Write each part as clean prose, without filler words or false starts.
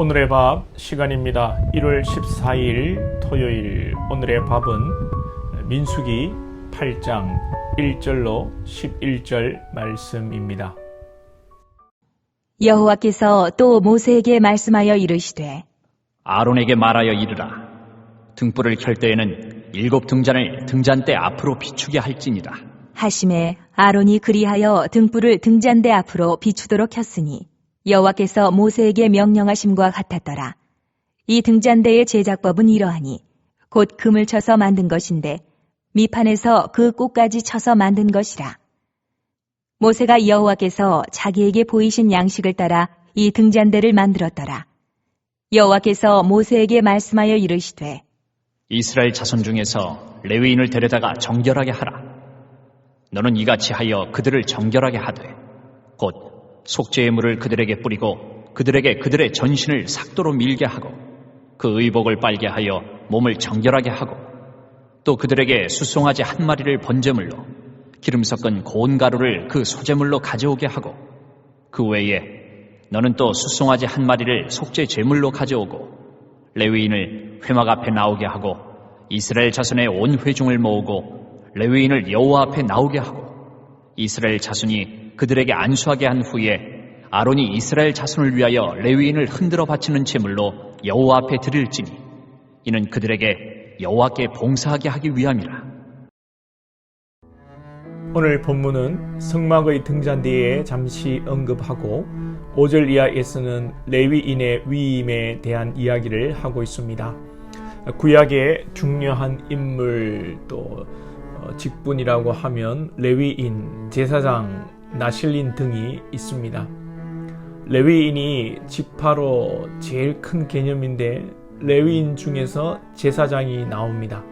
오늘의 밥 시간입니다. 1월 14일 토요일. 오늘의 밥은 민수기 8장 1절로 11절 말씀입니다. 여호와께서 또 모세에게 말씀하여 이르시되 아론에게 말하여 이르라. 등불을 켤 때에는 7 등잔을 등잔대 앞으로 비추게 할지니라. 하심에 아론이 그리하여 등불을 등잔대 앞으로 비추도록 켰으니 여호와께서 모세에게 명령하심과 같았더라. 이 등잔대의 제작법은 이러하니 곧 금을 쳐서 만든 것인데 밑판에서 그 꽃까지 쳐서 만든 것이라. 모세가 여호와께서 자기에게 보이신 양식을 따라 이 등잔대를 만들었더라. 여호와께서 모세에게 말씀하여 이르시되 이스라엘 자손 중에서 레위인을 데려다가 정결하게 하라. 너는 이같이 하여 그들을 정결하게 하되 곧 속죄의 물을 그들에게 뿌리고 그들에게 그들의 전신을 삭도로 밀게 하고 그 의복을 빨게 하여 몸을 정결하게 하고 또 그들에게 수송아지 1마리를 번제물로 기름 섞은 고운 가루를 그 소제물로 가져오게 하고 그 외에 너는 또 수송아지 1마리를 속죄 제물로 가져오고 레위인을 회막 앞에 나오게 하고 이스라엘 자손의 온 회중을 모으고 레위인을 여호와 앞에 나오게 하고 이스라엘 자손이 그들에게 안수하게 한 후에 아론이 이스라엘 자손을 위하여 레위인을 흔들어 바치는 제물로 여호와 앞에 드릴지니 이는 그들에게 여호와께 봉사하게 하기 위함이라. 오늘 본문은 성막의 등잔대에 잠시 언급하고 5절 이하에서는 레위인의 위임에 대한 이야기를 하고 있습니다. 구약의 중요한 인물 또 직분이라고 하면 레위인, 제사장, 나실린 등이 있습니다. 레위인이 지파로 제일 큰 개념인데 레위인 중에서 제사장이 나옵니다.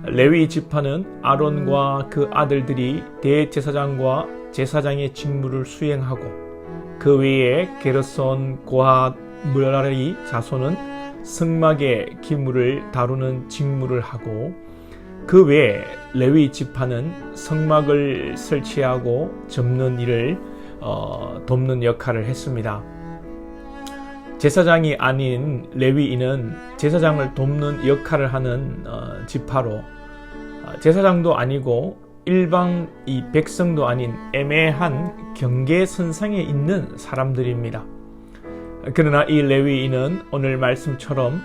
레위 지파는 아론과 그 아들들이 대제사장과 제사장의 직무를 수행하고 그 외에 게르손, 고핫, 므라리 자손은 성막의 기물을 다루는 직무를 하고 그 외에 레위 지파는 성막을 설치하고 접는 일을 돕는 역할을 했습니다. 제사장이 아닌 레위인은 제사장을 돕는 역할을 하는 지파로 제사장도 아니고 일반 이 백성도 아닌 애매한 경계선상에 있는 사람들입니다. 그러나 이 레위인은 오늘 말씀처럼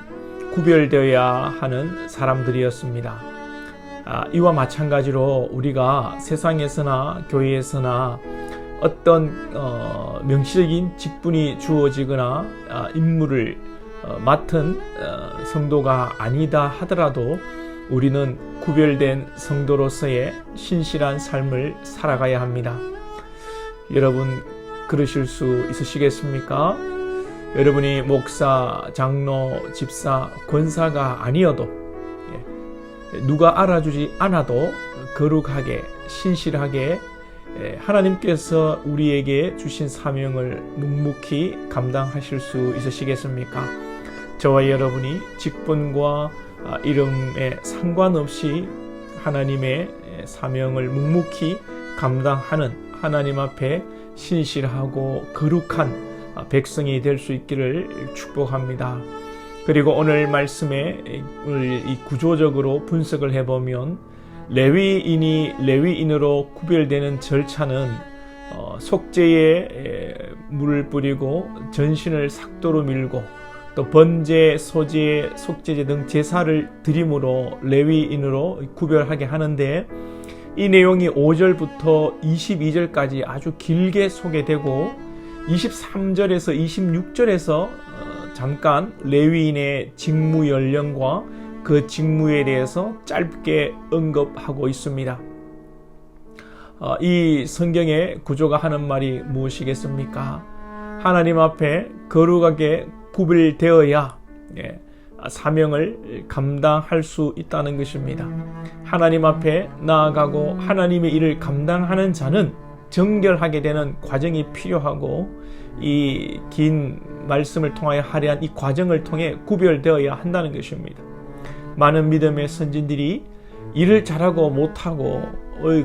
구별되어야 하는 사람들이었습니다. 이와 마찬가지로 우리가 세상에서나 교회에서나 어떤 명시적인 직분이 주어지거나 임무를 맡은 성도가 아니다 하더라도 우리는 구별된 성도로서의 신실한 삶을 살아가야 합니다. 여러분 그러실 수 있으시겠습니까? 여러분이 목사, 장로, 집사, 권사가 아니어도 누가 알아주지 않아도 거룩하게 신실하게 하나님께서 우리에게 주신 사명을 묵묵히 감당하실 수 있으시겠습니까? 저와 여러분이 직분과 이름에 상관없이 하나님의 사명을 묵묵히 감당하는 하나님 앞에 신실하고 거룩한 백성이 될 수 있기를 축복합니다. 그리고 오늘 말씀에 이 구조적으로 분석을 해보면 레위인이 레위인으로 구별되는 절차는 속죄에 물을 뿌리고 전신을 삭도로 밀고 또 번제, 소제, 속죄제 등 제사를 드림으로 레위인으로 구별하게 하는데 이 내용이 5절부터 22절까지 아주 길게 소개되고 23절에서 26절에서 잠깐 레위인의 직무 연령과 그 직무에 대해서 짧게 언급하고 있습니다. 이 성경의 구조가 하는 말이 무엇이겠습니까? 하나님 앞에 거룩하게 구별되어야 사명을 감당할 수 있다는 것입니다. 하나님 앞에 나아가고 하나님의 일을 감당하는 자는 정결하게 되는 과정이 필요하고 이 긴 말씀을 통하여 하려한 이 과정을 통해 구별되어야 한다는 것입니다. 많은 믿음의 선진들이 일을 잘하고 못하고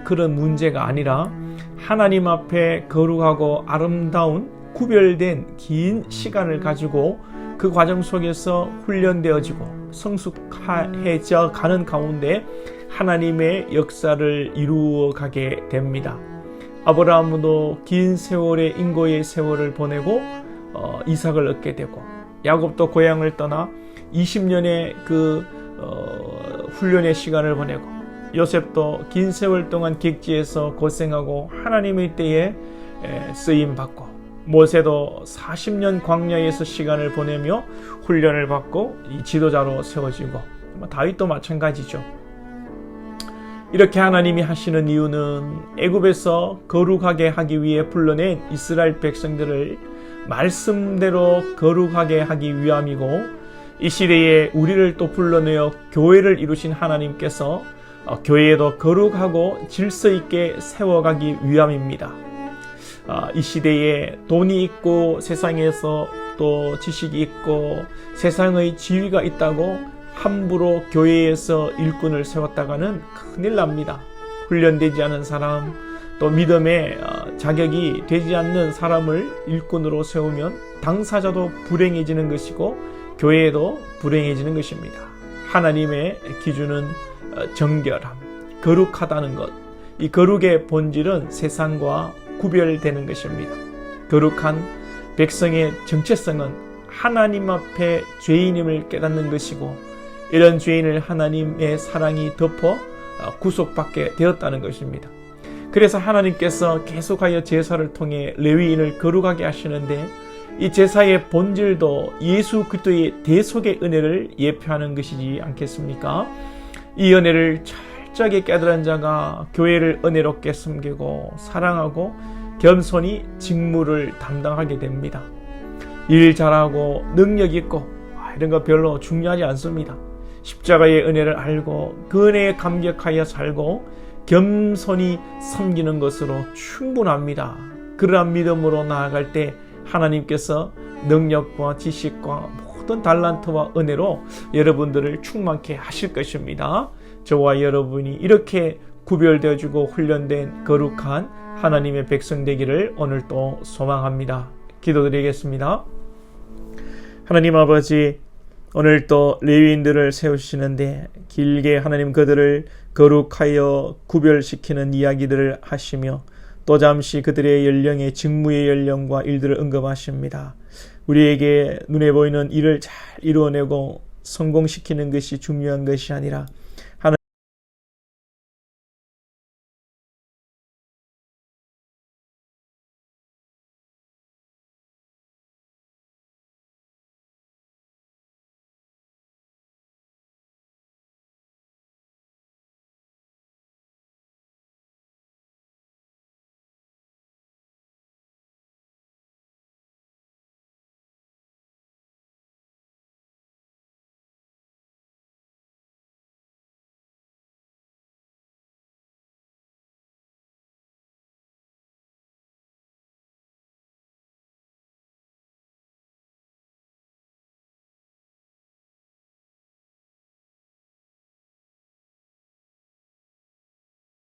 그런 문제가 아니라 하나님 앞에 거룩하고 아름다운 구별된 긴 시간을 가지고 그 과정 속에서 훈련되어지고 성숙해져 가는 가운데 하나님의 역사를 이루어가게 됩니다. 아브라함도 긴 세월의 인고의 세월을 보내고 이삭을 얻게 되고, 야곱도 고향을 떠나 20년의 훈련의 시간을 보내고, 요셉도 긴 세월 동안 객지에서 고생하고 하나님의 때에 쓰임받고, 모세도 40년 광야에서 시간을 보내며 훈련을 받고 이 지도자로 세워지고, 다윗도 마찬가지죠. 이렇게 하나님이 하시는 이유는 애굽에서 거룩하게 하기 위해 불러낸 이스라엘 백성들을 말씀대로 거룩하게 하기 위함이고, 이 시대에 우리를 또 불러내어 교회를 이루신 하나님께서 교회에도 거룩하고 질서 있게 세워가기 위함입니다. 이 시대에 돈이 있고 세상에서 또 지식이 있고 세상의 지위가 있다고 함부로 교회에서 일꾼을 세웠다가는 큰일 납니다. 훈련되지 않은 사람, 또 믿음의 자격이 되지 않는 사람을 일꾼으로 세우면 당사자도 불행해지는 것이고 교회도 불행해지는 것입니다. 하나님의 기준은 정결함, 거룩하다는 것. 이 거룩의 본질은 세상과 구별되는 것입니다. 거룩한 백성의 정체성은 하나님 앞에 죄인임을 깨닫는 것이고, 이런 죄인을 하나님의 사랑이 덮어 구속받게 되었다는 것입니다. 그래서 하나님께서 계속하여 제사를 통해 레위인을 거룩하게 하시는데, 이 제사의 본질도 예수 그리스도의 대속의 은혜를 예표하는 것이지 않겠습니까? 이 은혜를 철저하게 깨달은 자가 교회를 은혜롭게 섬기고 사랑하고 겸손히 직무를 담당하게 됩니다. 일 잘하고 능력 있고 이런 거 별로 중요하지 않습니다. 십자가의 은혜를 알고 그 은혜에 감격하여 살고 겸손히 섬기는 것으로 충분합니다. 그러한 믿음으로 나아갈 때 하나님께서 능력과 지식과 모든 달란트와 은혜로 여러분들을 충만케 하실 것입니다. 저와 여러분이 이렇게 구별되어지고 훈련된 거룩한 하나님의 백성 되기를 오늘 또 소망합니다. 기도드리겠습니다. 하나님 아버지, 오늘 또 레위인들을 세우시는데 길게 하나님 그들을 거룩하여 구별시키는 이야기들을 하시며 또 잠시 그들의 연령의 직무의 연령과 일들을 언급하십니다. 우리에게 눈에 보이는 일을 잘 이루어내고 성공시키는 것이 중요한 것이 아니라